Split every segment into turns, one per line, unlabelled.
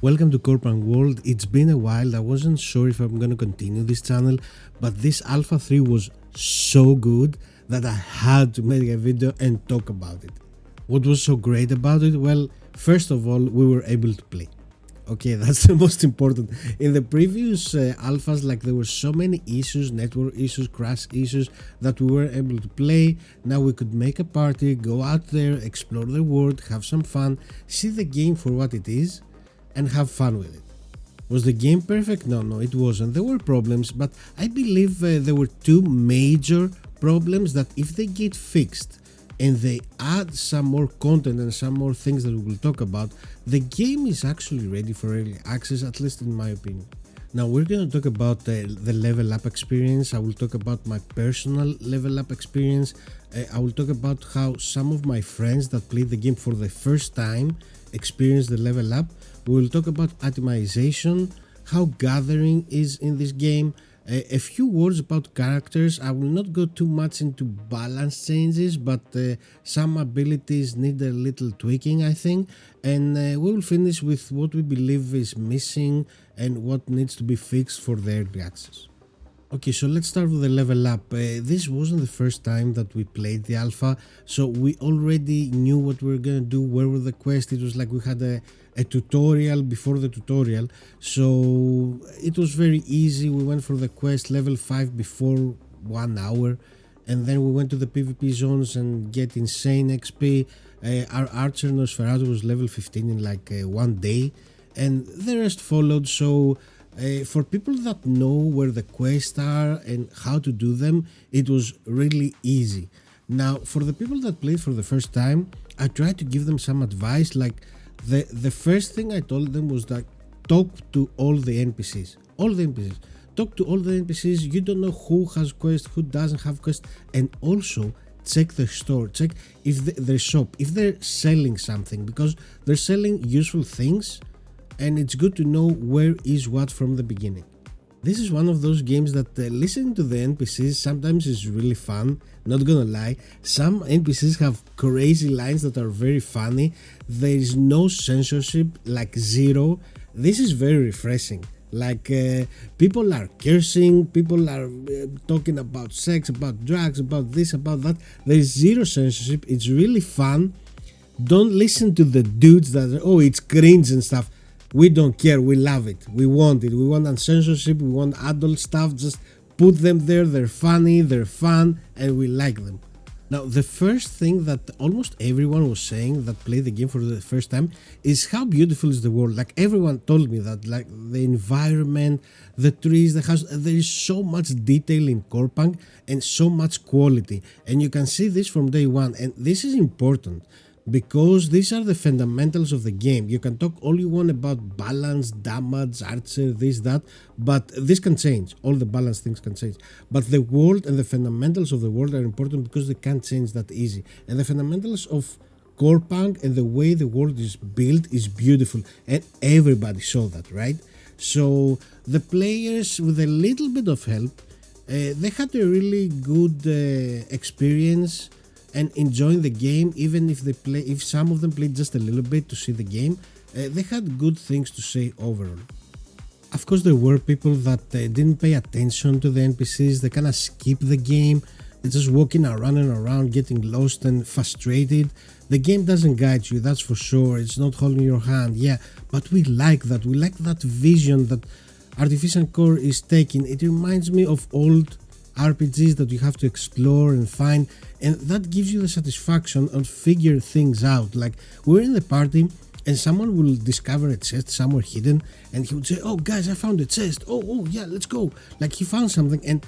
Welcome to Corepunk World. It's been a while. I wasn't sure if I'm going to continue this channel, but this Alpha 3 was so good that I had to make a video and talk about it. What was so great about it? Well, first of all, we were able to play. Okay, that's the most important. In the previous alphas, like there were so many issues, network issues, crash issues, that we weren't able to play. Now we could make a party, go out there, explore the world, have some fun, see the game for what it is, and have fun with it. Was the game perfect? No, it wasn't. There were problems, but I believe there were two major problems that if they get fixed and they add some more content and some more things that we will talk about, the game is actually ready for early access, at least in my opinion. Now we're going to talk about the level up experience. I will talk about my personal level up experience. I will talk about how some of my friends that played the game for the first time experienced the level up. We will talk about itemization, how gathering is in this game, a few words about characters. I will not go too much into balance changes, but some abilities need a little tweaking, I think, and we will finish with what we believe is missing and what needs to be fixed for the early access. Okay, so let's start with the level up. This wasn't the first time that we played the alpha, so we already knew what we were gonna do, where were the quests. It was like we had a tutorial before the tutorial, so it was very easy. We went for the quest level 5 before 1 hour, and then we went to the PvP zones and get insane XP. Our archer Nosferatu was level 15 in like 1 day, and the rest followed. So for people that know where the quests are and how to do them, it was really easy. Now for the people that played for the first time, I tried to give them some advice. Like the first thing I told them was that talk to all the NPCs. Talk to all the NPCs. You don't know who has quests, who doesn't have quests, and also check the store, check if their shop, if they're selling something, because they're selling useful things, and it's good to know where is what from the beginning. This is one of those games that listening to the NPCs sometimes is really fun, not gonna lie. Some NPCs have crazy lines that are very funny. There is no censorship, like zero. This is very refreshing. Like people are cursing, people are talking about sex, about drugs, about this, about that. There is zero censorship. It's really fun. Don't listen to the dudes that are, oh, it's cringe and stuff. We don't care, we love it, we want it, we want censorship, we want adult stuff. Just put them there, they're funny, they're fun, and we like them. Now the first thing that almost everyone was saying that played the game for the first time is how beautiful is the world. Like everyone told me that, like the environment, the trees, the house, there is so much detail in Corepunk and so much quality, and you can see this from day one. And this is important because these are the fundamentals of the game. You can talk all you want about balance, damage, archer, this, that, but this can change. All the balance things can change, but the world and the fundamentals of the world are important because they can't change that easy. And the fundamentals of Corepunk and the way the world is built is beautiful, and everybody saw that, right? So the players, with a little bit of help, they had a really good experience and enjoying the game. Even if some of them played just a little bit to see the game, they had good things to say overall. Of course, there were people that didn't pay attention to the NPCs. They kind of skip the game. They're just walking around and around, getting lost and frustrated. The game doesn't guide you, that's for sure. It's not holding your hand, yeah, but we like that. We like that vision that Artificial Core is taking. It reminds me of old RPGs that you have to explore and find, and that gives you the satisfaction of figure things out. Like we're in the party and someone will discover a chest somewhere hidden, and he would say, oh guys, I found a chest, oh yeah, let's go. Like he found something, and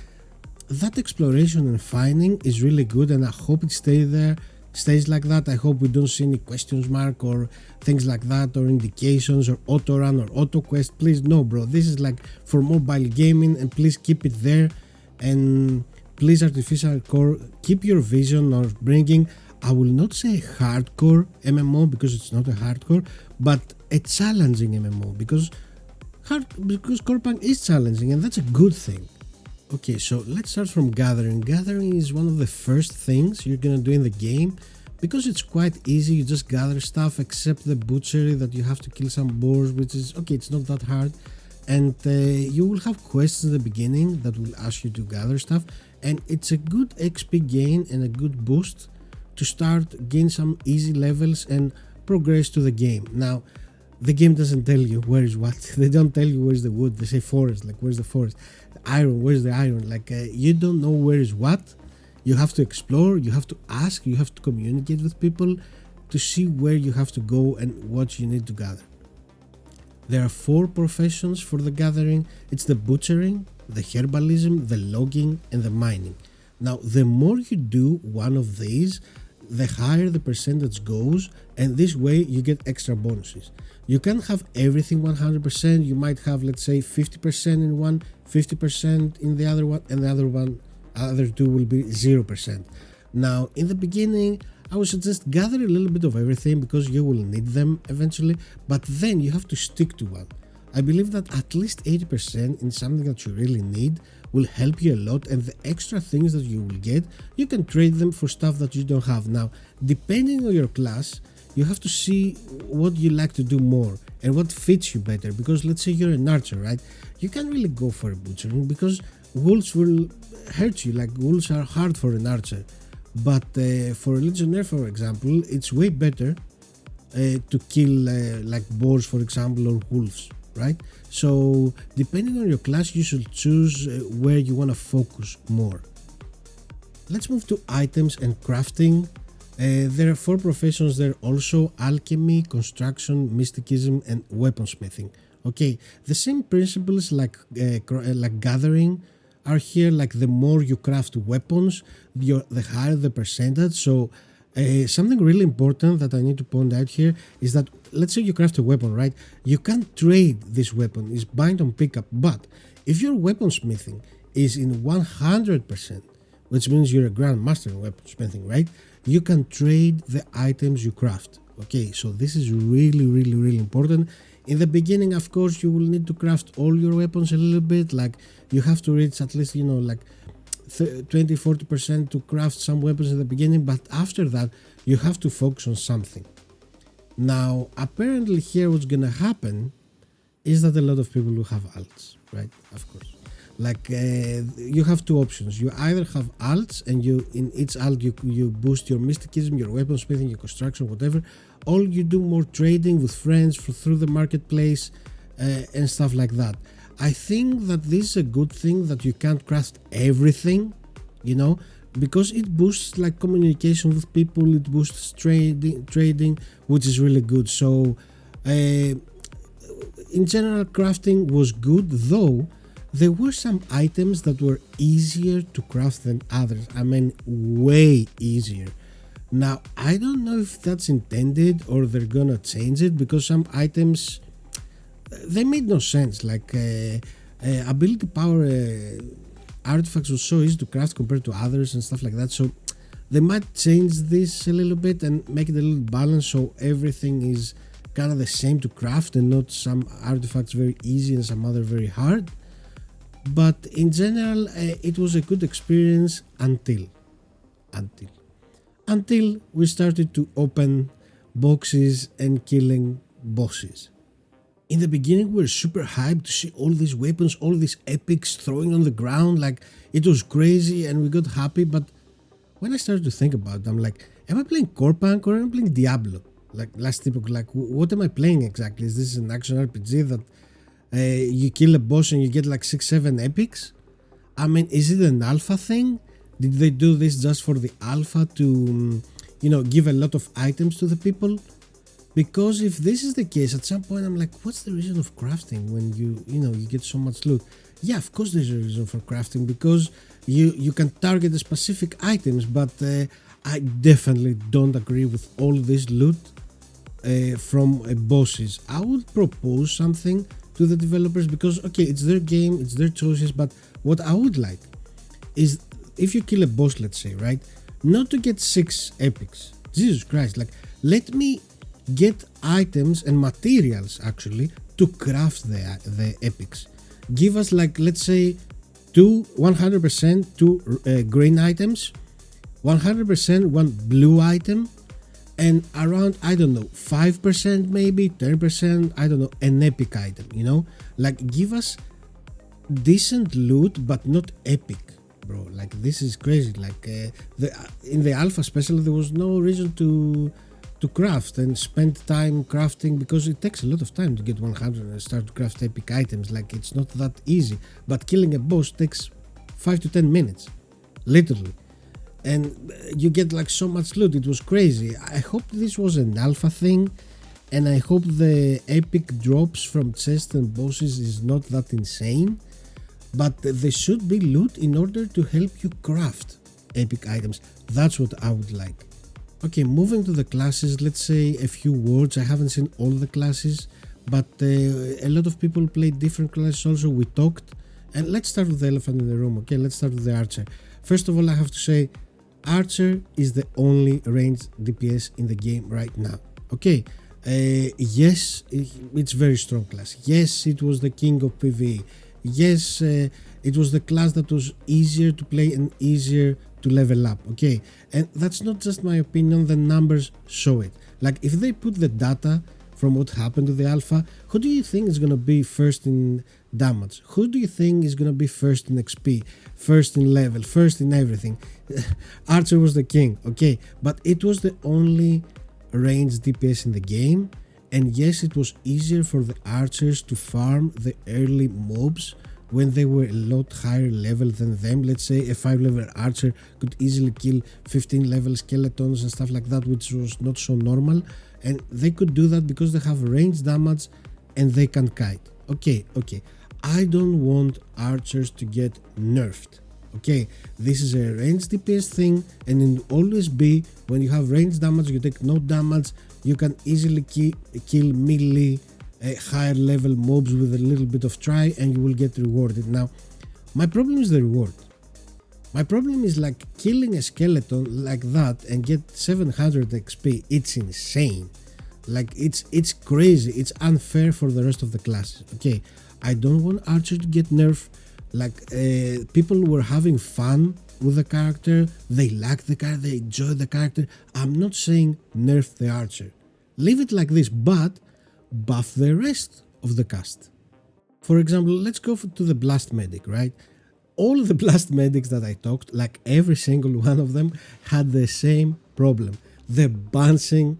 that exploration and finding is really good, and I hope it stays like that. I hope we don't see any questions mark or things like that, or indications or auto run or auto quest. Please, no bro, this is like for mobile gaming, and please keep it there. And please, Artificial Core, keep your vision of bringing, I will not say hardcore MMO because it's not a hardcore, but a challenging MMO, because Corepunk is challenging, and that's a good thing. Okay, so let's start from gathering. Gathering is one of the first things you're gonna do in the game because it's quite easy. You just gather stuff, except the butchery that you have to kill some boars, which is okay, it's not that hard. And you will have quests in the beginning that will ask you to gather stuff, and it's a good XP gain and a good boost to start gain some easy levels and progress to the game. Now the game doesn't tell you where is what. They don't tell you where's the wood. They say forest, like where's the forest? Iron, where's the iron? Like you don't know where is what. You have to explore, you have to ask, you have to communicate with people to see where you have to go and what you need to gather. There are 4 professions for the gathering. It's the butchering, the herbalism, the logging, and the mining. Now the more you do one of these, the higher the percentage goes, and this way you get extra bonuses. You can't have everything 100%. You might have, let's say, 50% in one, 50% in the other one, and the other two will be 0%. Now in the beginning I would suggest gather a little bit of everything because you will need them eventually, but then you have to stick to one. I believe that at least 80% in something that you really need will help you a lot, and the extra things that you will get, you can trade them for stuff that you don't have. Now depending on your class, you have to see what you like to do more and what fits you better, because let's say you're an archer, right? You can't really go for a butchering because wolves will hurt you. Like wolves are hard for an archer, but for a legionnaire, for example, it's way better to kill like boars, for example, or wolves, right? So depending on your class, you should choose where you want to focus more. Let's move to items and crafting. There are 4 professions there also: alchemy, construction, mysticism, and weaponsmithing. Okay, the same principles like gathering are here. Like the more you craft weapons, the higher the percentage. So something really important that I need to point out here is that, let's say you craft a weapon, right? You can't trade this weapon, it's bind on pickup. But if your weaponsmithing is in 100%, which means you're a grandmaster in weaponsmithing, right? You can trade the items you craft. Okay, so this is really important. In the beginning, of course, you will need to craft all your weapons a little bit. Like you have to reach at least, like 20-40% to craft some weapons in the beginning, but after that you have to focus on something. Now apparently here what's gonna happen is that a lot of people will have alts, right? Of course, like you have 2 options. You either have alts, and in each alt you boost your mysticism, your weaponsmithing, your construction, whatever, or you do more trading with friends through the marketplace and stuff like that. I think that this is a good thing that you can't craft everything, because it boosts like communication with people, it boosts trading, which is really good. So in general, crafting was good, though there were some items that were easier to craft than others. I mean, way easier. Now I don't know if that's intended or they're gonna change it, because some items, they made no sense. Like ability power artifacts were so easy to craft compared to others and stuff like that. So they might change this a little bit and make it a little balanced, so everything is kind of the same to craft and not some artifacts very easy and some other very hard. But in general, it was a good experience until we started to open boxes and killing bosses. In the beginning, we were super hyped to see all these weapons, all these epics throwing on the ground. Like, it was crazy and we got happy. But when I started to think about it, I'm like, am I playing Corepunk or am I playing Diablo? Like last epoch, like what am I playing exactly? Is this an action RPG that you kill a boss and you get like 6-7 epics? I mean, is it an alpha thing? Did they do this just for the alpha to, give a lot of items to the people? Because if this is the case, at some point I'm like, what's the reason of crafting when you get so much loot? Yeah, of course there's a reason for crafting, because you can target the specific items, but I definitely don't agree with all this loot from bosses. I would propose something to the developers, because okay, it's their game, it's their choices, but what I would like is, if you kill a boss, let's say, right, not to get 6 epics. Jesus Christ, like, let me get items and materials actually to craft the epics. Give us, like, let's say 100% 2 green items, 100% 1 blue item, and around, I don't know, 5% maybe 10%, I don't know, an epic item, you know, like give us decent loot but not epic, bro. Like this is crazy. Like in the alpha especially, there was no reason to craft and spend time crafting, because it takes a lot of time to get 100 and start to craft epic items. Like it's not that easy, but killing a boss takes 5 to 10 minutes literally, and you get like so much loot. It was crazy. I hope this was an alpha thing, and I hope the epic drops from chests and bosses is not that insane, but there should be loot in order to help you craft epic items. That's what I would like. Okay, moving to the classes, let's say a few words. I haven't seen all the classes, but a lot of people played different classes also. We talked, and let's start with the elephant in the room. Okay, let's start with the archer. First of all, I have to say archer is the only ranged DPS in the game right now. Okay, yes, it's very strong class. Yes, it was the king of PvE. Yes, it was the class that was easier to play and easier to level up. Okay, and that's not just my opinion, the numbers show it. Like if they put the data from what happened to the alpha, who do you think is gonna be first in damage? Who do you think is gonna be first in XP, first in level, first in everything? Archer was the king, okay, but it was the only ranged DPS in the game, and yes, it was easier for the archers to farm the early mobs when they were a lot higher level than them. Let's say a 5 level archer could easily kill 15 level skeletons and stuff like that, which was not so normal, and they could do that because they have range damage and they can kite. Okay, I don't want archers to get nerfed. Okay, this is a range DPS thing, and it will always be when you have range damage, you take no damage, you can easily kill melee higher level mobs with a little bit of try, and you will get rewarded. Now, my problem is the reward. My problem is like killing a skeleton like that and get 700 XP. It's insane. Like it's crazy. It's unfair for the rest of the classes. Okay, I don't want archer to get nerfed. Like people were having fun with the character, they like the character, they enjoy the character. I'm not saying nerf the archer, leave it like this, but buff the rest of the cast. For example, let's go to the blast medic, right? All the blast medics that I talked, like every single one of them had the same problem, the bouncing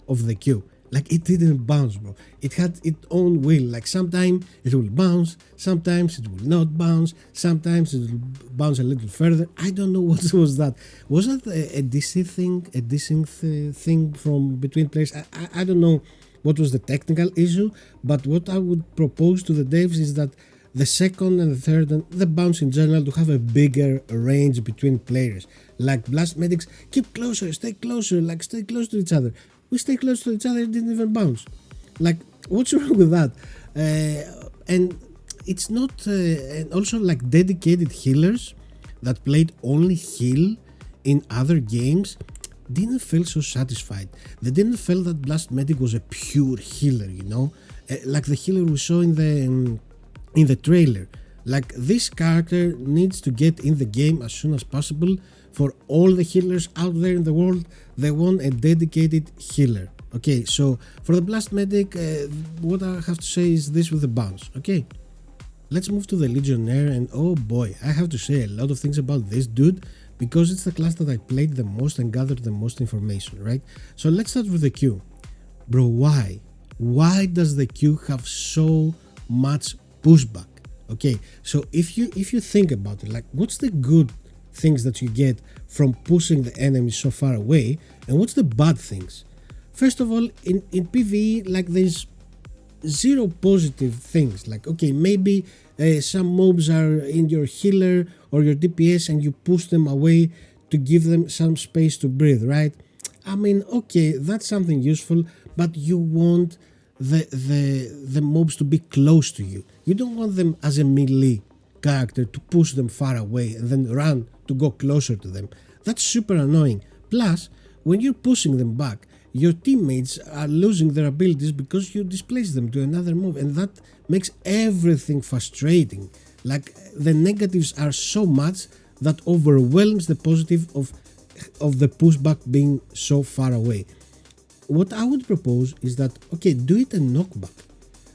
of the Q. Like it didn't bounce, bro. It had its own will. Like sometimes it will bounce, sometimes it will not bounce, sometimes it will bounce a little further. I don't know what was that. Was that a DC thing, a desync thing from between players? I don't know what was the technical issue, but what I would propose to the devs is that the second and the third and the bounce in general to have a bigger range between players. Like blast medics, keep closer, stay closer, like stay close to each other. We stay close to each other, it didn't even bounce. Like, what's wrong with that? And it's not, and also like dedicated healers that played only heal in other games didn't feel so satisfied. They didn't feel that Blast Medic was a pure healer, you know, like the healer we saw in the trailer. Like this character needs to get in the game as soon as possible. For all the healers out there in the world, they want a dedicated healer. Okay, so for the Blast Medic, what I have to say is this with the bounce. Okay, let's move to the Legionnaire, and oh boy, I have to say a lot of things about this dude because it's the class that I played the most and gathered the most information, right? So let's start with the Q. Bro, why? Why does the Q have so much pushback? Okay, so if you think about it, like what's the good things that you get from pushing the enemy so far away, and what's the bad things? First of all, in PvE, like there's zero positive things. Like, okay, maybe some mobs are in your healer or your DPS and you push them away to give them some space to breathe, right? I mean, okay, that's something useful, but you want the mobs to be close to you. You don't want them as a melee character to push them far away and then run to go closer to them. That's super annoying. Plus, when you're pushing them back, your teammates are losing their abilities because you displace them to another move, and that makes everything frustrating. Like the negatives are so much that overwhelms the positive of of the pushback being so far away. What I would propose is that, okay, do it a knockback.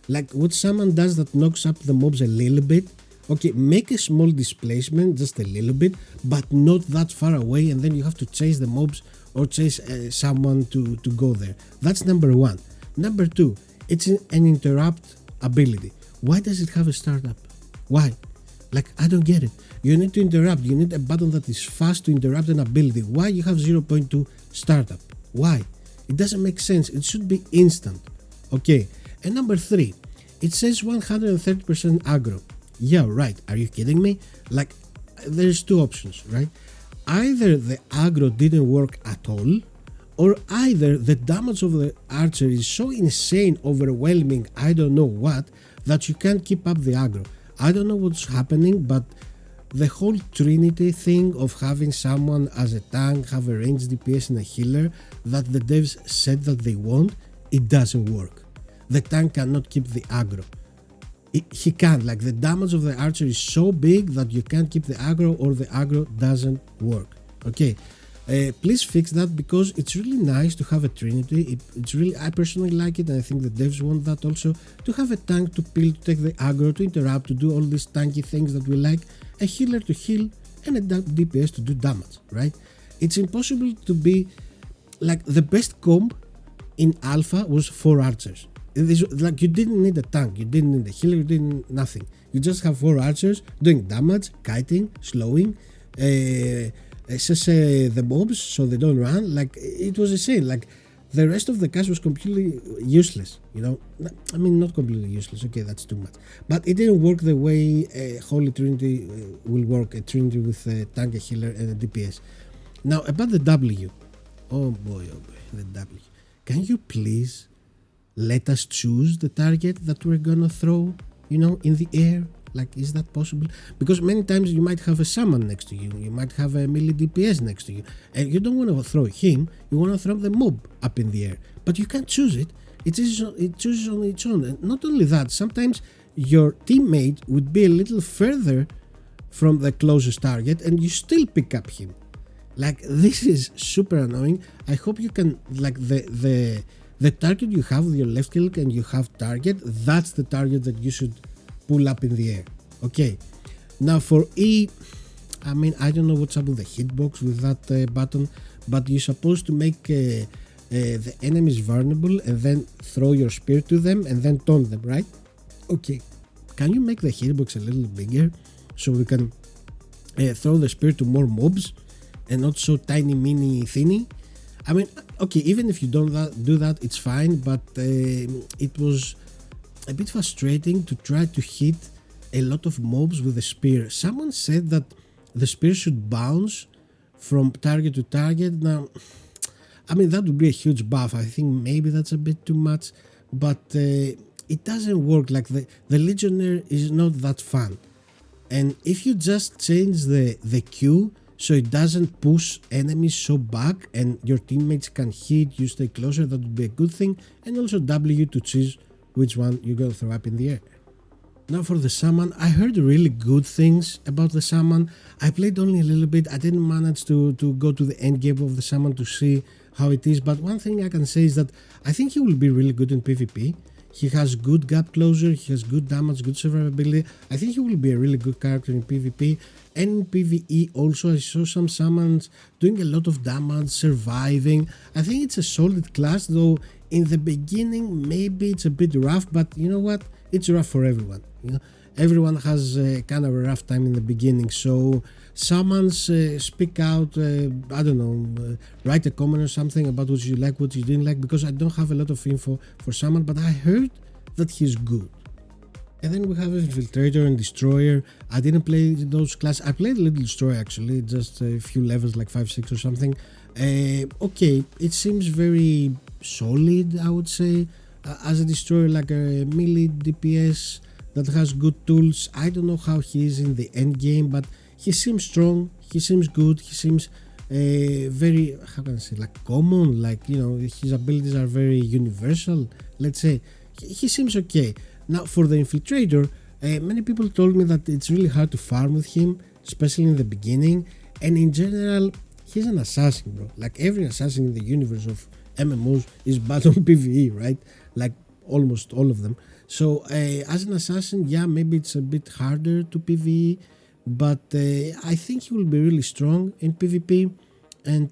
Like what someone does that knocks up the mobs a little bit. Okay, make a small displacement, just a little bit, but not that far away, and then you have to chase the mobs or chase someone to go there. That's number one. Number two, it's an interrupt ability. Why does it have a startup? Why? Like, I don't get it. You need to interrupt. You need a button that is fast to interrupt an ability. Why you have 0.2 startup? Why? It doesn't make sense. It should be instant. Okay. And number three, it says 130% aggro. Yeah, right. Are you kidding me? Like, there's two options, right? Either the aggro didn't work at all, or either the damage of the archer is so insane, overwhelming, I don't know what, that you can't keep up the aggro. I don't know what's happening, but the whole Trinity thing of having someone as a tank, have a ranged DPS and a healer that the devs said that they want, it doesn't work. The tank cannot keep the aggro. He can't. Like, the damage of the archer is so big that you can't keep the aggro, or the aggro doesn't work. Okay, please fix that, because it's really nice to have a Trinity. It's really, I personally like it, and I think the devs want that also, to have a tank to peel, to take the aggro, to interrupt, to do all these tanky things that we like, a healer to heal, and a DPS to do damage, right? It's impossible to be, like, the best comp in Alpha was 4 archers. Like, you didn't need a tank, you didn't need a healer, you didn't nothing. You just have 4 archers doing damage, kiting, slowing, the mobs so they don't run. Like, it was insane. Like, the rest of the cast was completely useless, you know. I mean, not completely useless, okay, that's too much, but it didn't work the way a Holy Trinity will work, a Trinity with a tank, a healer, and a DPS. Now, about the W. Oh boy, the W. Can you please let us choose the target that we're gonna throw, you know, in the air? Like, is that possible? Because many times you might have a summon next to you, you might have a melee DPS next to you, and you don't want to throw him, you want to throw the mob up in the air, but you can't choose it. It chooses on its own. And not only that, sometimes your teammate would be a little further from the closest target and you still pick up him. Like, this is super annoying. I hope you can, like, the target you have with your left click and you have target, that's the target that you should pull up in the air. Okay, now for E, I mean, I don't know what's up with the hitbox with that button, but you're supposed to make the enemies vulnerable and then throw your spear to them and then taunt them, right? Okay, can you make the hitbox a little bigger so we can throw the spear to more mobs and not so tiny mini thinny? I mean, okay, even if you don't do that, it's fine, but it was a bit frustrating to try to hit a lot of mobs with a spear. Someone said that the spear should bounce from target to target. Now, I mean, that would be a huge buff. I think maybe that's a bit too much, but it doesn't work. Like, the Legionnaire is not that fun. And if you just change the Q so it doesn't push enemies so back and your teammates can hit, you stay closer, that would be a good thing. And also W to choose which one you're gonna throw up in the air. Now for the summon, I heard really good things about the summon. I played only a little bit. I didn't manage to go to the end game of the summon to see how it is, but one thing I can say is that I think he will be really good in PvP. He has good gap closure, he has good damage, good survivability. I think he will be a really good character in PvP. And in PvE also, I saw some summons doing a lot of damage, surviving. I think it's a solid class, though in the beginning maybe it's a bit rough, but you know what? It's rough for everyone. You know, everyone has kind of a rough time in the beginning. So summons, speak out, I don't know, write a comment or something about what you like, what you didn't like, because I don't have a lot of info for summon, but I heard that he's good. And then we have Infiltrator and Destroyer. I didn't play those classes. I played a little Destroyer actually, just a few levels, like 5-6 or something. Okay, it seems very solid, I would say, as a Destroyer, like a melee DPS that has good tools. I don't know how he is in the end game, but he seems strong, he seems good, he seems very, how can I say, like common, like, you know, his abilities are very universal, let's say. He seems okay. Now for the Infiltrator, many people told me that it's really hard to farm with him, especially in the beginning, and in general he's an assassin, bro. Like every assassin in the universe of MMOs is bad on PvE, right? Like almost all of them. So as an assassin, yeah, maybe it's a bit harder to PvE, but I think he will be really strong in PvP. And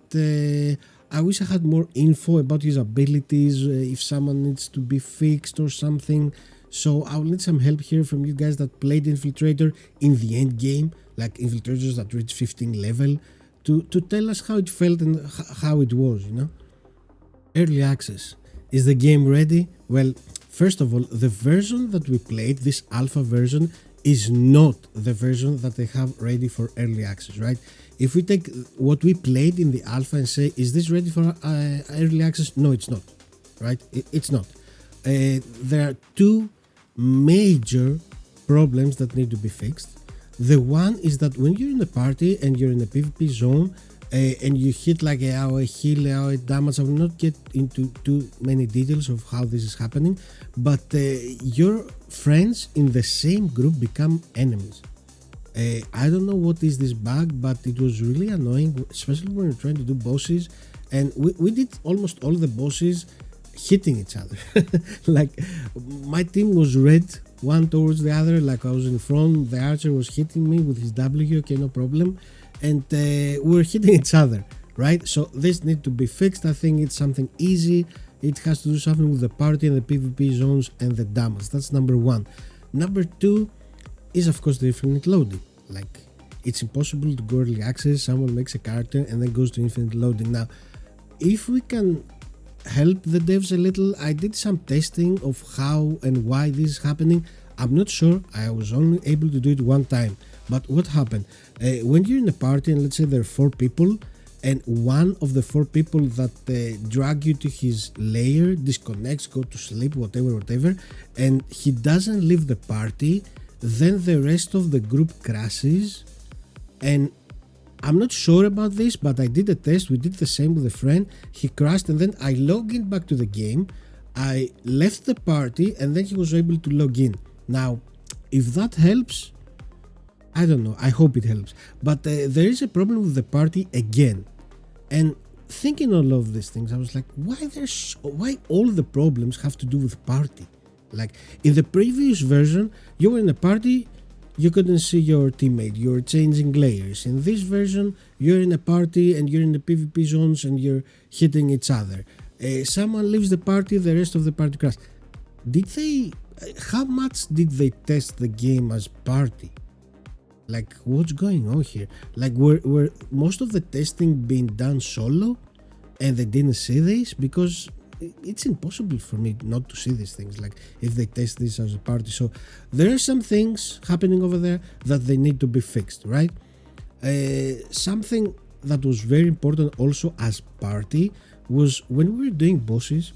I wish I had more info about his abilities, if someone needs to be fixed or something. So I'll need some help here from you guys that played Infiltrator in the end game, like Infiltrators that reached 15 level, to tell us how it felt and how it was, you know? Early access. Is the game ready? Well, first of all, the version that we played, this alpha version, is not the version that they have ready for early access, right? If we take what we played in the alpha and say, is this ready for early access? No, it's not, right? It's not. There are two major problems that need to be fixed. The one is that when you're in a party and you're in a PvP zone and you hit like a heal, a damage, I will not get into too many details of how this is happening, but your friends in the same group become enemies. I don't know what is this bug, but it was really annoying, especially when you're trying to do bosses, and we did almost all the bosses hitting each other. Like my team was red one towards the other, like I was in front, the archer was hitting me with his W, okay, no problem, and we were hitting each other, right? So this needs to be fixed. I think it's something easy. It has to do something with the party and the PvP zones and the damage. That's number one. Number two is of course the infinite loading. Like it's impossible to go early access, someone makes a character and then goes to infinite loading. Now if we can help the devs a little, I did some testing of how and why this is happening. I'm not sure, I was only able to do it one time, but what happened when you're in a party and let's say there are 4 people and one of the 4 people that drag you to his lair disconnects, go to sleep, whatever, and he doesn't leave the party, then the rest of the group crashes. And I'm not sure about this, but I did a test. We did the same with a friend. He crashed and then I logged in back to the game. I left the party and then he was able to log in. Now, if that helps, I don't know. I hope it helps. But there is a problem with the party again. And thinking all of these things, I was like, why all the problems have to do with party? Like in the previous version, you were in a party, you couldn't see your teammate, you're changing layers. In this version, you're in a party and you're in the PvP zones and you're hitting each other. Someone leaves the party, the rest of the party crash. How much did they test the game as party? Like what's going on here? Like were most of the testing being done solo and they didn't see this? Because it's impossible for me not to see these things, like if they test this as a party. So there are some things happening over there that they need to be fixed, right? Something that was very important also as party was when we were doing bosses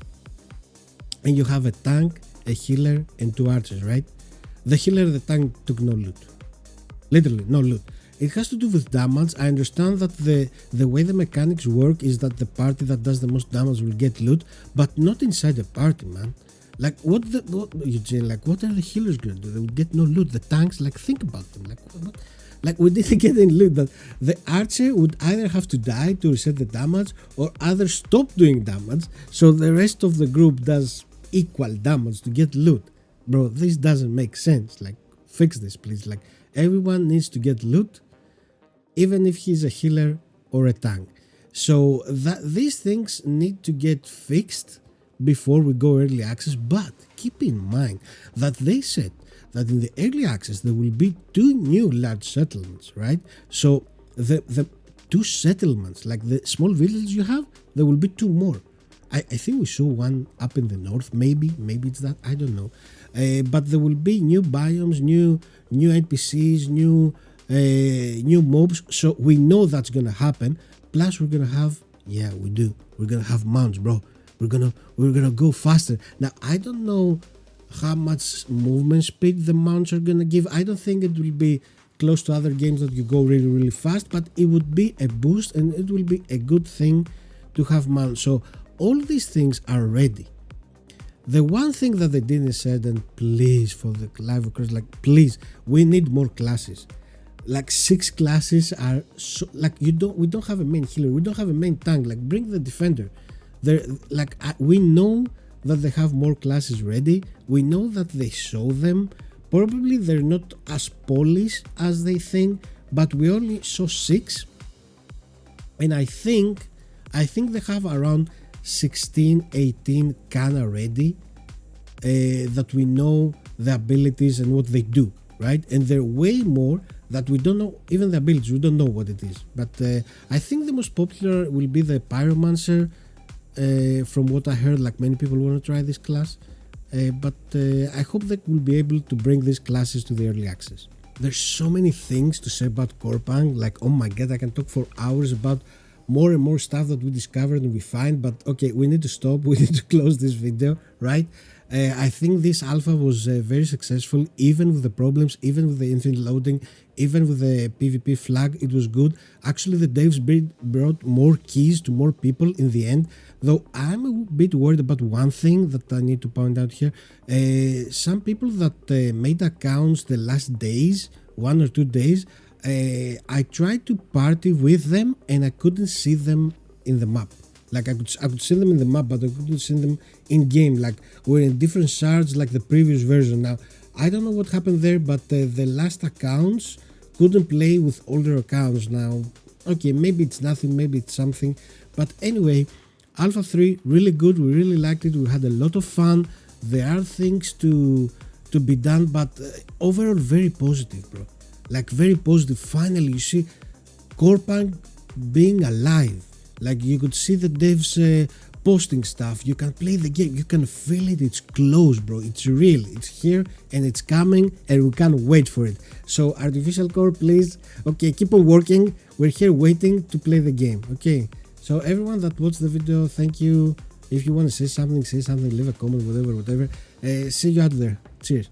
and you have a tank, a healer and 2 archers, right? The healer and the tank took no loot, literally no loot. It has to do with damage. I understand that the way the mechanics work is that the party that does the most damage will get loot, but not inside the party, man. Like what Eugene, like what are the healers gonna do? They will get no loot. The tanks, like think about them. Like what? Like we didn't get any loot. That the archer would either have to die to reset the damage or either stop doing damage so the rest of the group does equal damage to get loot. Bro, this doesn't make sense. Like fix this, please. Like everyone needs to get loot, even if he's a healer or a tank. So that these things need to get fixed before we go early access. But keep in mind that they said that in the early access there will be 2 new large settlements, right? So the 2 settlements, like the small villages you have, there will be 2 more. I think we saw one up in the north, maybe it's that, I don't know. But there will be new biomes, new NPCs, new mobs, so we know that's gonna happen. Plus we're gonna have, we're gonna have mounts, bro. We're gonna go faster. Now I don't know how much movement speed the mounts are gonna give. I don't think it will be close to other games that you go really fast, but it would be a boost and it will be a good thing to have mounts. So all these things are ready. The one thing that they didn't said, and please for the live request, like please, we need more classes. Like 6 classes are so, like we don't have a main healer, we don't have a main tank. Like bring the defender. They're like we know that they have more classes ready. We know that they show them. Probably they're not as polished as they think, but we only saw 6, and I think they have around 16-18 Kana ready, that we know the abilities and what they do, right? And there are way more that we don't know, even the abilities, we don't know what it is. But I think the most popular will be the Pyromancer. From what I heard, like many people want to try this class, but I hope that we'll be able to bring these classes to the early access. There's so many things to say about Corepunk, like oh my god, I can talk for hours about more and more stuff that we discovered and we find, but okay, we need to stop, we need to close this video, right? I think this alpha was very successful, even with the problems, even with the infinite loading, even with the PvP flag, it was good. Actually, the devs brought more keys to more people in the end, though I'm a bit worried about one thing that I need to point out here. Some people that made accounts the last days, 1 or 2 days, I tried to party with them and I couldn't see them in the map. Like I could see them in the map, but I couldn't see them in game. Like we're in different shards like the previous version. Now I don't know what happened there, but the last accounts couldn't play with older accounts. Now okay, maybe it's nothing, maybe it's something, but anyway, Alpha 3 really good. We really liked it. We had a lot of fun. There are things to be done, but overall very positive, bro. Like very positive. Finally you see Corepunk being alive. Like you could see the devs posting stuff, you can play the game, you can feel it, it's close, bro, it's real, it's here and it's coming and we can't wait for it. So Artificial Core, please, okay, keep on working, we're here waiting to play the game. Okay, so everyone that watched the video, thank you. If you want to say something, leave a comment, whatever. See you out there. Cheers.